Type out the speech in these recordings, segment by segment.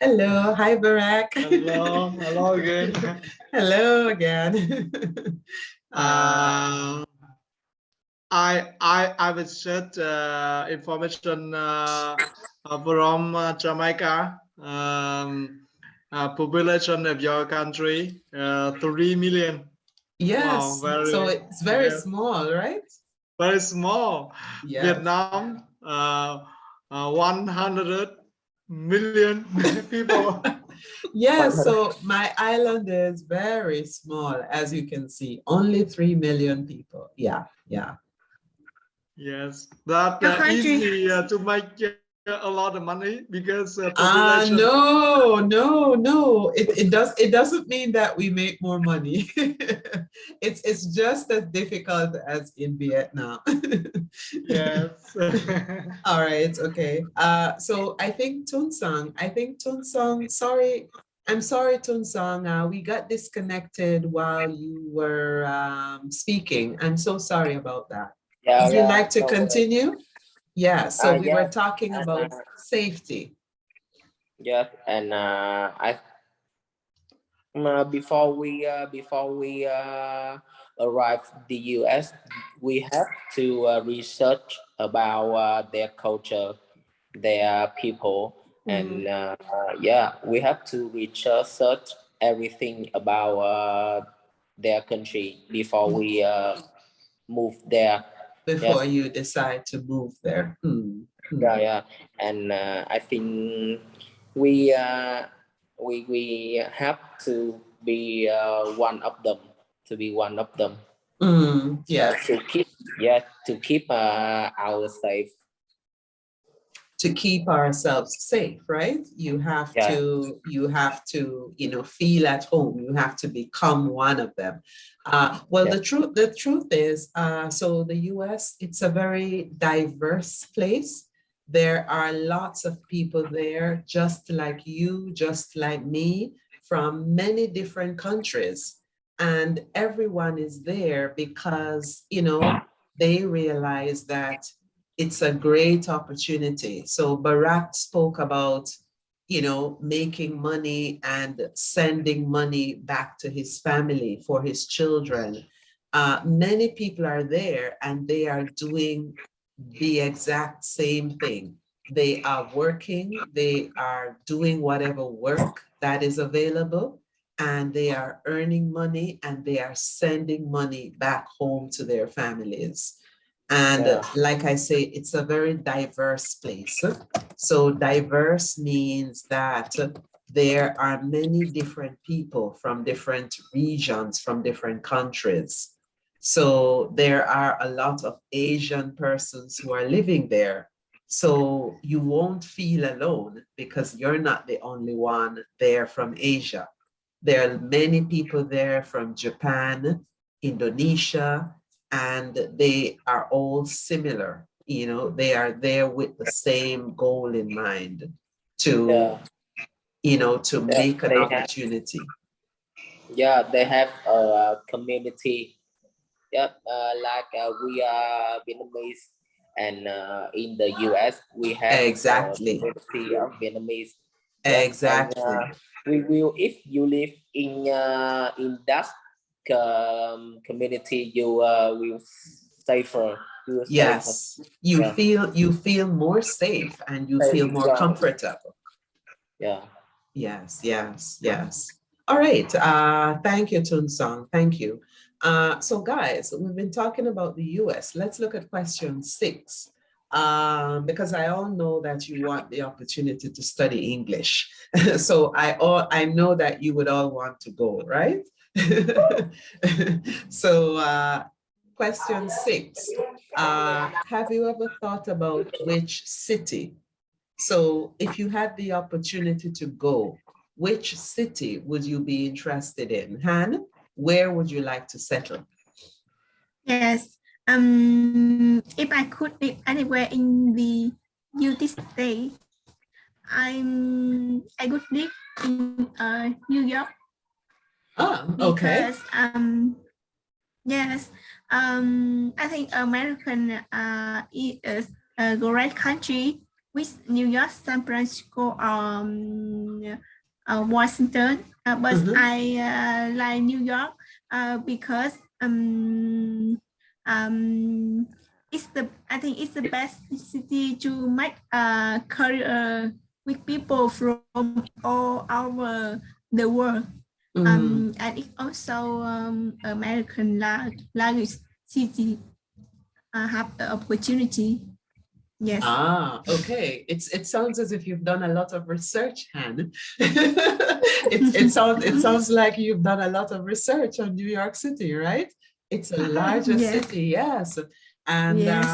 Hello, hi Barack. Hello again. Hello again. Uh, I will share information from Jamaica. Population of your country 3 million. Wow, Yes, so very it's very yes, small, right? very small. Yes. Vietnam 100 million people. Yes, so my island is very small, as you can see, only 3 million people. Yeah, yeah. Yes, that Your country, easy to make a lot of money because population. No, no, no. It doesn't mean that we make more money. It's just as difficult as in Vietnam. Yes. All right, okay. So I think Tunsong, sorry, I'm sorry, Tunsong. We got disconnected while you were speaking. I'm so sorry about that. Yeah, Would you yeah, like to no worries. continue? Yeah, so we were Yes, talking and about safety. yes, and I before we arrive the U.S., we have to research about their culture, their people, Mhm. and yeah, we have to research everything about their country before we move there. Before Yes, you decide to move there. yeah, yeah, and I think we uh, we have to be one of them, to be one of them. Yeah, To keep, yeah, to keep our safe. to keep ourselves safe, right? Yeah, Feel at home. You have to become one of them. Well, yeah, the truth is, so the US, it's a very diverse place. There are lots of people there, just like you, just like me, from many different countries. And everyone is there because, they realize that it's a great opportunity. So Barack spoke about, making money and sending money back to his family for his children. Many people are there and they are doing the exact same thing. They are working, they are doing whatever work that is available, and they are earning money and they are sending money back home to their families. And yeah, like I say, it's a very diverse place. So diverse means that there are many different people from different regions, from different countries. So there are a lot of Asian persons who are living there. So you won't feel alone because you're not the only one there from Asia. There are many people there from Japan, Indonesia, and they are all similar. They are there with the same goal in mind to, yeah, to yeah. make an They have, opportunity. yeah, they have a community. Yep, like we are Vietnamese, and in the U.S. we have a Exactly. community of Vietnamese. Yes, and Exactly. we will, if you live in that community, you will safer. You will safer. Yes. You Yeah, feel you feel more safe and you feel more yeah, comfortable. yeah. Yes, yes, yes. All right. Thank you, Tunsong. Thank you. So, guys, we've been talking about the US. Let's look at question 6. Because I all know that you want the opportunity to study English. So I know that you would all want to go, right? So question 6. Have you ever thought about which city? So if you had the opportunity to go, which city would you be interested in? Han, where would you like to settle? yes. If I could live anywhere in the United States, I would live in New York Ah, okay. because yes, I think American is a great country, with New York, San Francisco, Washington. But Mhm. I like New York because I think it's the best city to make a career with people from all over the world. Mm. And it's also American largest city have the opportunity. Yes. Ah, okay. It sounds as if you've done a lot of research, Han. It sounds like you've done a lot of research on New York City, right? It's a larger Yes. city, yes. And Yes.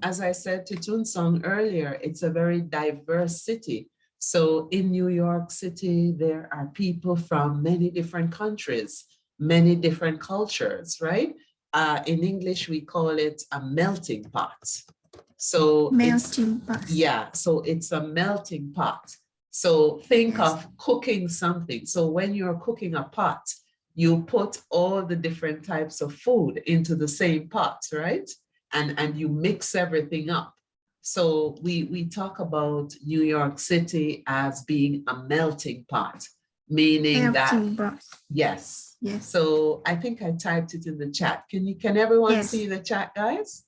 as I said to Tunsong earlier, it's a very diverse city. So in New York City, there are people from many different countries, many different cultures, right? In English, we call it a melting pot. So Melting pot. so it's a melting pot. So think Yes. of cooking something. So when you're cooking a pot, you put all the different types of food into the same pot, right? And you mix everything up. So we talk about New York City as being a melting pot, meaning that, Melting pot. yes. Yes. So I think I typed it in the chat. Can everyone Yes. see the chat, guys?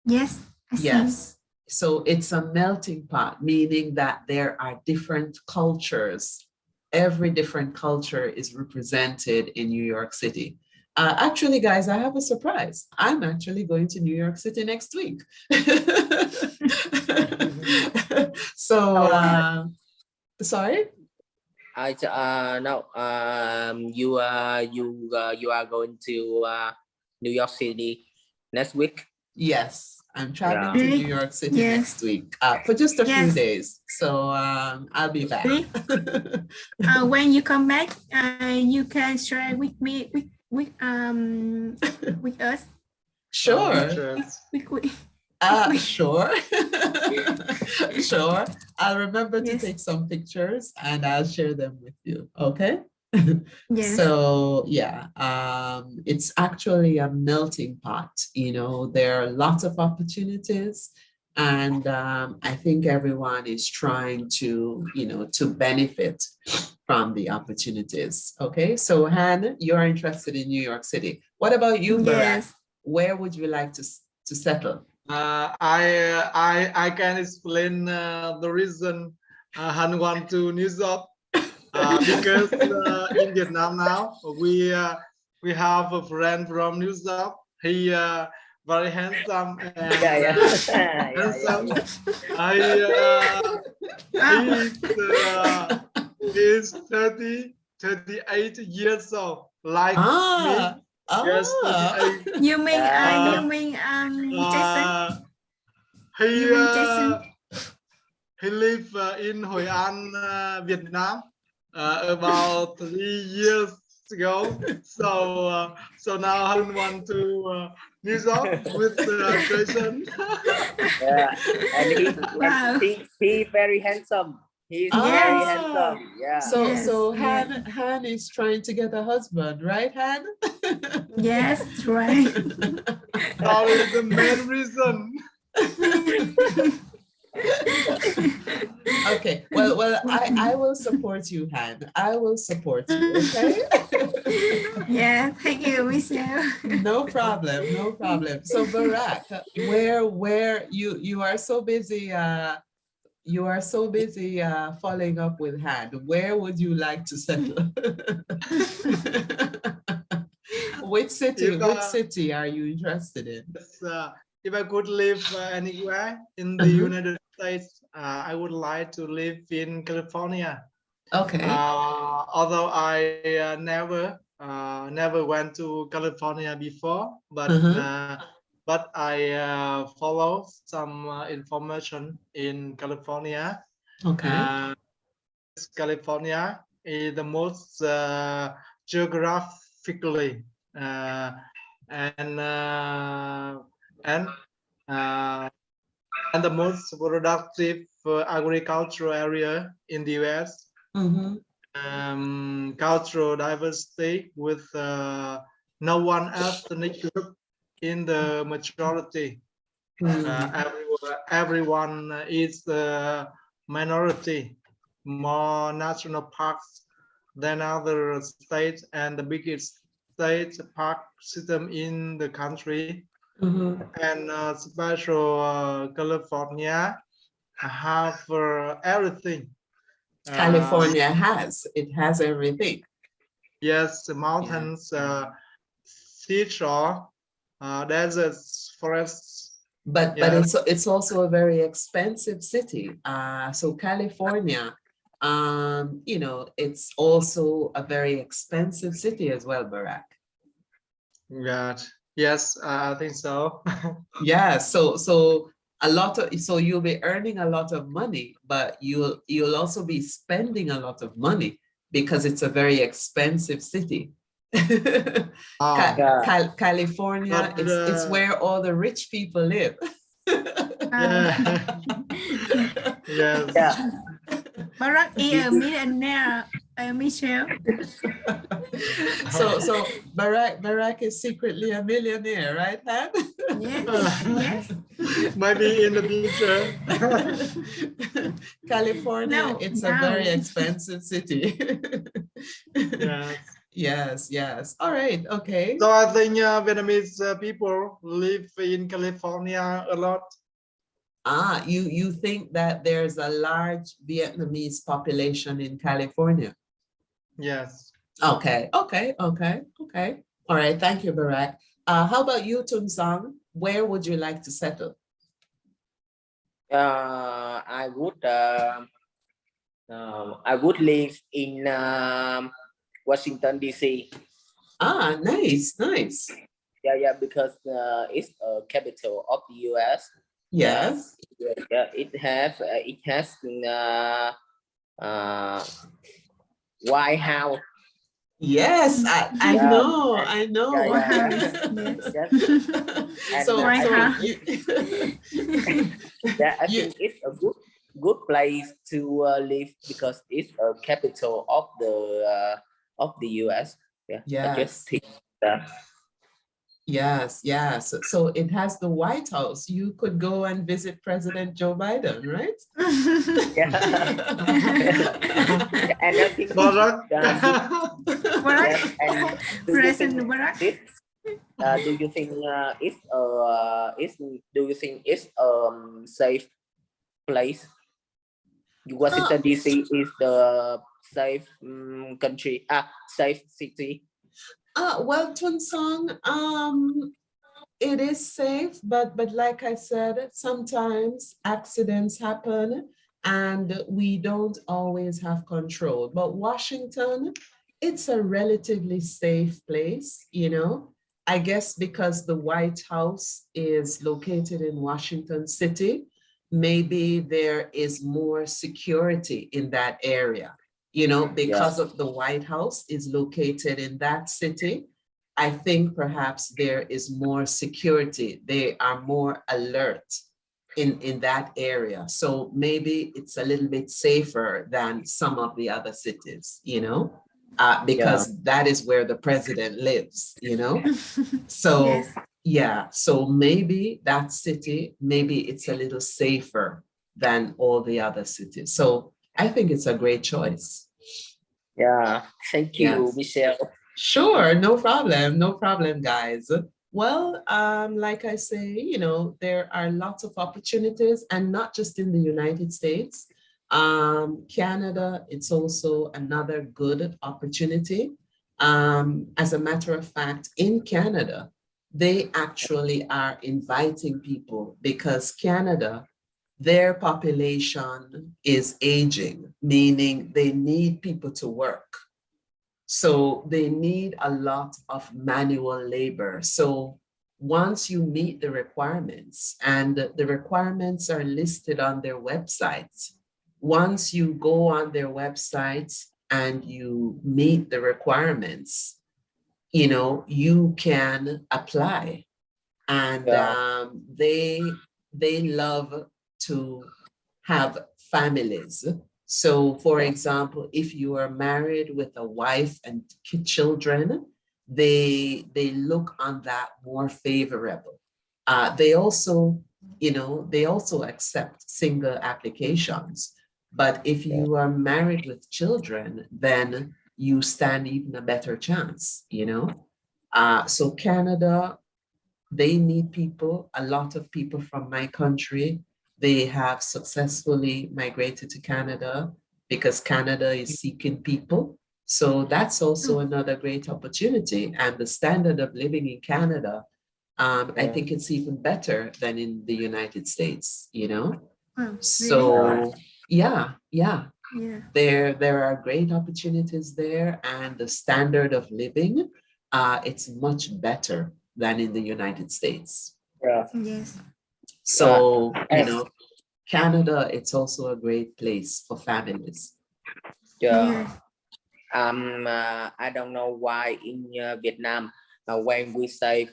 Yes. I see. Yes. So it's a melting pot, meaning that there are different cultures. Every different culture is represented in New York City. Actually, guys, I have a surprise. I'm actually going to New York City next week. So, sorry? No. You are going to New York City next week. Yes, I'm traveling Yeah. to New York City Yes. next week for just a few Yes. days. So I'll be back. Really? When you come back, you can share with me with us. Sure. Pictures. Sure. Sure. I'll remember to Yes. take some pictures and I'll share them with you. Okay. Yes. So yeah, it's actually a melting pot. You know, there are lots of opportunities, and I think everyone is trying to, to benefit from the opportunities. Okay. So Han, you're interested in New York City. What about you, Barack? Yes. Where would you like to settle? I can explain the reason Han want to New York because in Vietnam now we have a friend from New York. He very handsome and handsome. He is 38 years old, like me. Yes, 38. You mean Jason? You mean Jason? He live in Hoi An, Vietnam, about 3 years ago. So now I want to New York with Jason. Yeah, and Wow. he very handsome. He's Ah. very handsome. Yeah. So Yes, Han is trying to get a husband, right, Han? Yes, right. That is the main reason. Okay. Well, I will support you, Han. I will support you. Okay. Yeah, thank you, Michelle. No problem. No problem. So Barack, where you are so busy. You are so busy following up with Han. Where would you like to settle? Which city are you interested in? If I could live anywhere in the United States, I would like to live in California. Okay. Although I never went to California before, but I follow some information in California. Okay. California is the most geographically and the most productive agricultural area in the US. Cultural diversity with no one ethnic group in the majority. Everyone is the minority, more national parks than other states, and the biggest state park system in the country. And special California have everything. California it has everything. Yes, the mountains, seashore, deserts, forests. But it's also a very expensive city. So California, you know, it's also a very expensive city as well, Barack. Yeah. Yes, I think so. Yeah. So a lot of, so you'll be earning a lot of money, but you'll also be spending a lot of money because it's a very expensive city. California, But, it's where all the rich people live. Yes. Yeah. Barack is a millionaire, Michelle. So Barack is secretly a millionaire, right, Han? Yes. Maybe in the future. California, it's a very expensive city. Yes. Yes. All right. Okay. So I think Vietnamese people live in California a lot. You think that there's a large Vietnamese population in California? Yes. Okay. All right. Thank you, Barack. How about you, Tun Song? Where would you like to settle? I would live in Washington D.C. Nice. Yeah, because it's a capital of the U.S. Yes. Yeah, it has White House. Yes, I know. Yes. So I think it's a good place to live because it's a capital of the U.S. Yeah. I just think that. Yes. So it has the White House. You could go and visit President Joe Biden, right? Yeah. And I think President Barack. Do you think it's safe place? Washington D.C. is the safe country, safe city. Well, Tun Song, it is safe, but like I said, sometimes accidents happen and we don't always have control. But Washington, it's a relatively safe place, you know. I guess because the White House is located in Washington City, maybe there is more security in that area. You know, because of the White House is located in that city, I think perhaps there is more security. They are more alert in that area. So maybe it's a little bit safer than some of the other cities, you know, because that is where the president lives, you know. So so maybe that city, maybe it's a little safer than all the other cities. So I think it's a great choice. Yeah, thank you, Michelle. Sure, no problem, guys. Well, like I say, you know, there are lots of opportunities, and not just in the United States. Canada, it's also another good opportunity. As a matter of fact, in Canada, they actually are inviting people because Canada, their population is aging, meaning they need people to work. So they need a lot of manual labor. So once you meet the requirements, and the requirements are listed on their websites, once you go on their websites and you meet the requirements, you know, you can apply. And they love to have families. So for example, if you are married with a wife and children, they look on that more favorable. They also you know, they also accept single applications. But if you are married with children, then you stand even a better chance, you know. So Canada, they need people, a lot of people from my country. They have successfully migrated to Canada because Canada is seeking people. So that's also another great opportunity. And the standard of living in Canada, I think it's even better than in the United States, you know? Wow, So yeah, yeah. there are great opportunities there, and the standard of living, it's much better than in the United States. Yeah. Yes. So, you Yes. know, Canada, it's also a great place for families. Yeah. I don't know why in Vietnam, when we say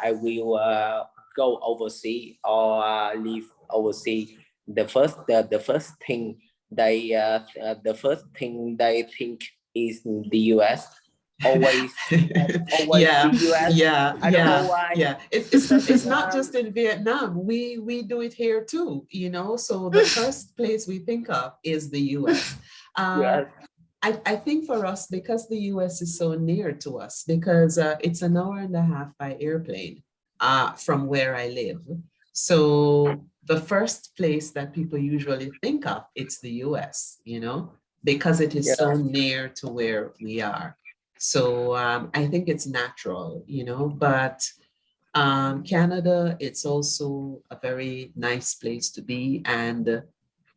I will go overseas or live overseas, the first thing they think is the US. Always Yeah, the US. yeah, I don't know yeah, why. yeah. It's not just in Vietnam. We do it here too, you know. So the first place we think of is the US. Yes. I think for us, because the US is so near to us, because it's an hour and a half by airplane from where I live. So the first place that people usually think of, it's the US, you know, because it is so near to where we are. So I think it's natural, you know, but Canada, it's also a very nice place to be. And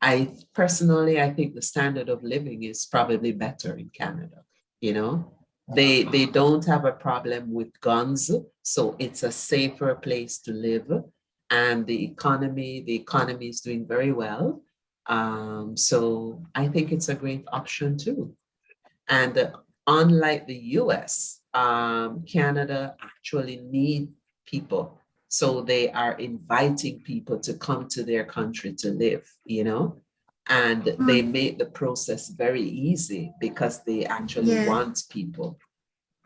I personally, I think the standard of living is probably better in Canada. You know, they don't have a problem with guns, so it's a safer place to live, and the economy is doing very well. So I think it's a great option too. And unlike the US, Canada actually need people. So they are inviting people to come to their country to live, you know, and they make the process very easy because they actually want people.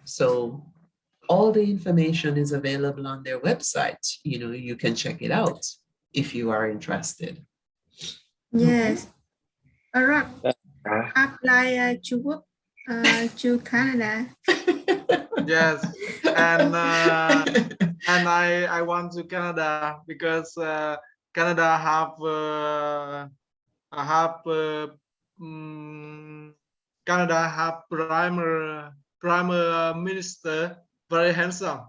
So all the information is available on their website. You know, you can check it out if you are interested. Yes. All right. Uh, Apply to work to Canada. Yes, and I want to Canada because Canada have Canada have prime minister very handsome.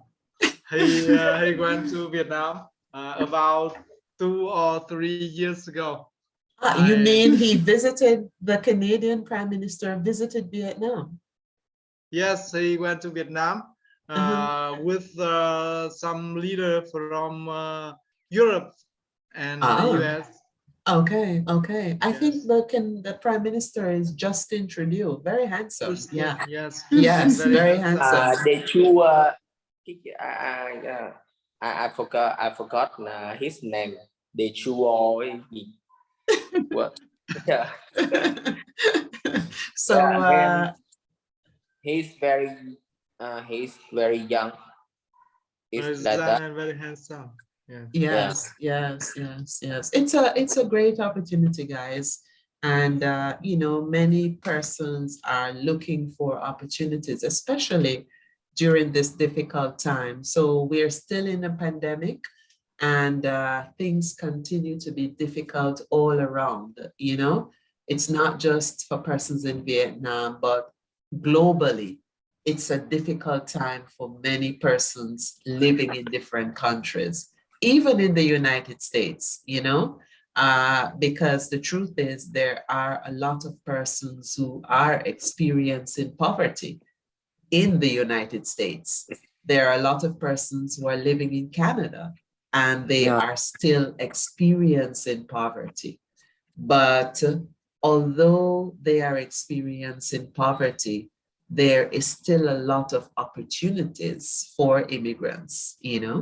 He went to Vietnam about 2 or 3 years ago. You I mean he visited, the Canadian Prime Minister visited Vietnam? Yes, he went to Vietnam with some leader from Europe and the US. Okay, okay. I think Yes. the Prime Minister is Justin Trudeau. Very handsome. Christian, Yeah. yes, he's Yes, very very handsome. handsome. they choose I forgot his name. They choose what? Yeah. So And he's very young. It's He's like that. very handsome. Yeah. Yeah. yes. It's a great opportunity, guys. And you know, many persons are looking for opportunities, especially during this difficult time. So we're still in a pandemic, and things continue to be difficult all around. You know, it's not just for persons in Vietnam, but globally, it's a difficult time for many persons living in different countries, even in the United States, you know, because the truth is there are a lot of persons who are experiencing poverty in the United States. There are a lot of persons who are living in Canada and they Yeah. are still experiencing poverty. But although they are experiencing poverty, there is still a lot of opportunities for immigrants, you know?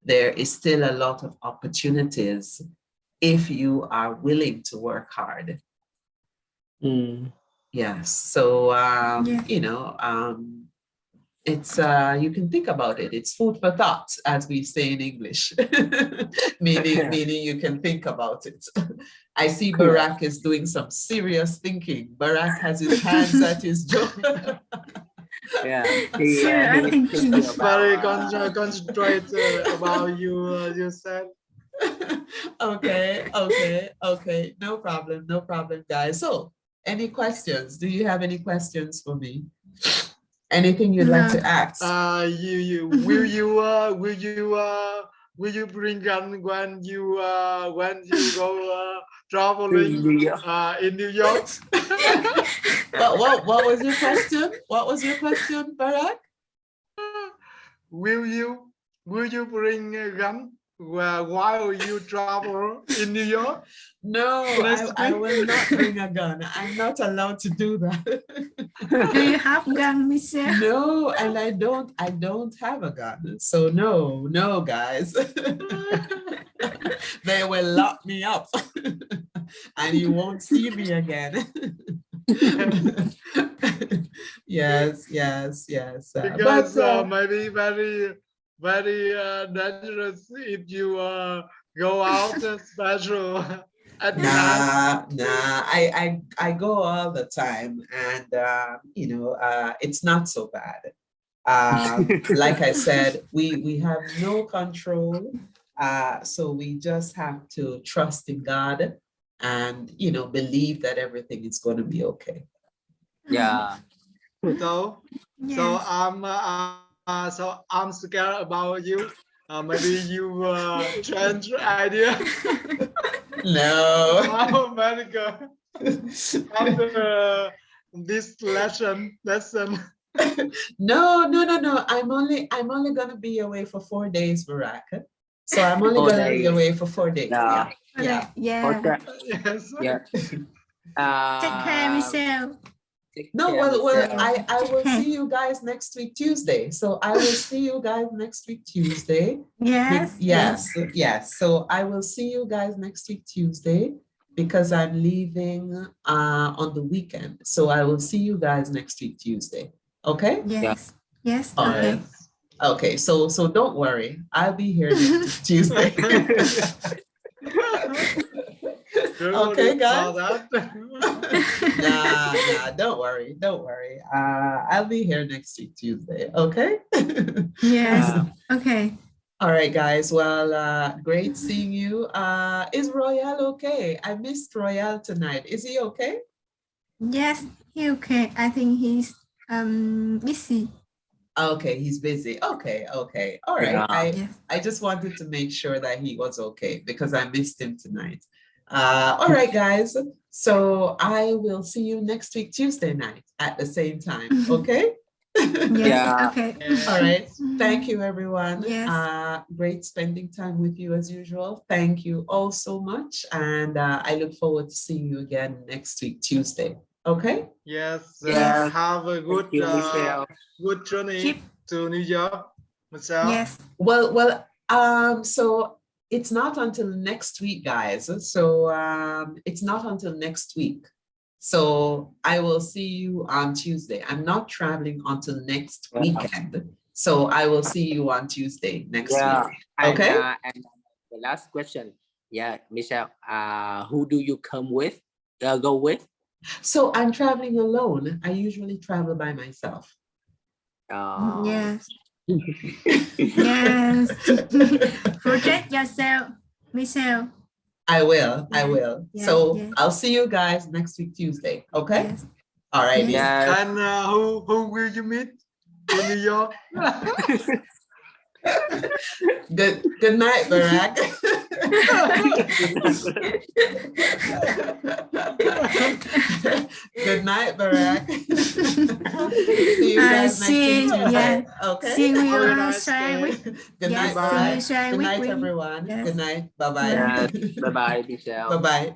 There is still a lot of opportunities if you are willing to work hard. Mm. Yes. So, Yeah. you know, it's you can think about it. It's food for thought, as we say in English. meaning you can think about it. I see Barack is doing some serious thinking. Barack has his hands at his jaw. Yeah, I think Very concentrated about you said. Okay. No problem, guys. So, any questions? Do you have any questions for me? Anything you'd like to ask? Will you bring gun when you go traveling in New York? What was your question? What was your question, Barack? Will you bring a gun while you travel in New York? No, I will not bring a gun. I'm not allowed to do that. Do you have gun, Michelle? No, and I don't have a gun. So no, guys. They will lock me up and you won't see me again. Yes. Because maybe very dangerous if you go out special at night. Nah. I go all the time, and it's not so bad. Like I said, we have no control, so we just have to trust in God and believe that everything is going to be okay. Yeah. So I'm scared about you. Maybe you change idea. No. America. After this lesson. No. I'm only going to be away for 4 days, Barack. So I'm only going to be away for 4 days. Yeah. Yeah. Okay. Yes. Yeah. Take care, Michelle. No, well, I will see you guys next week, Tuesday. So I will see you guys next week, Tuesday. Yes. So I will see you guys next week, Tuesday, because I'm leaving on the weekend. So I will see you guys next week, Tuesday. Okay? Yes. All Okay. right. Okay, so don't worry. I'll be here next Tuesday. Okay, guys. Nah, don't worry. I'll be here next week, Tuesday. Okay. Yes. Okay. All right, guys. Well, great seeing you. Is Royal okay? I missed Royal tonight. Is he okay? Yes, he okay. I think he's busy. Okay, he's busy. Okay. All right. Yeah. I just wanted to make sure that he was okay because I missed him tonight. All right, guys. So I will see you next week, Tuesday night at the same time. Okay? Yes. Okay. All right. Thank you, everyone. Yes. Great spending time with you as usual. Thank you all so much. And I look forward to seeing you again next week, Tuesday. Okay? Yes. Yes. Have a good good journey to New York, Michelle. Yes. Well, so it's not until next week, guys. So it's not until next week. So I will see you on Tuesday. I'm not traveling until next weekend. So I will see you on Tuesday next week. Okay. And the last question. Yeah, Michelle, who do you come with? Go with? So I'm traveling alone. I usually travel by myself. Yes. Yes. Protect yourself, Michelle. I will. Yes, So yes. I'll see you guys next week, Tuesday. Okay. Yes. All right. Yes. And who will you meet in New York? Good night, Barack. Good night, Barack. See you guys next week. Yeah. Okay. See you Nice next week. Good night, Bye. Barack. Good night, everyone. Yes. Good night. Bye-bye. Yes. Bye-bye, Michelle. Bye-bye.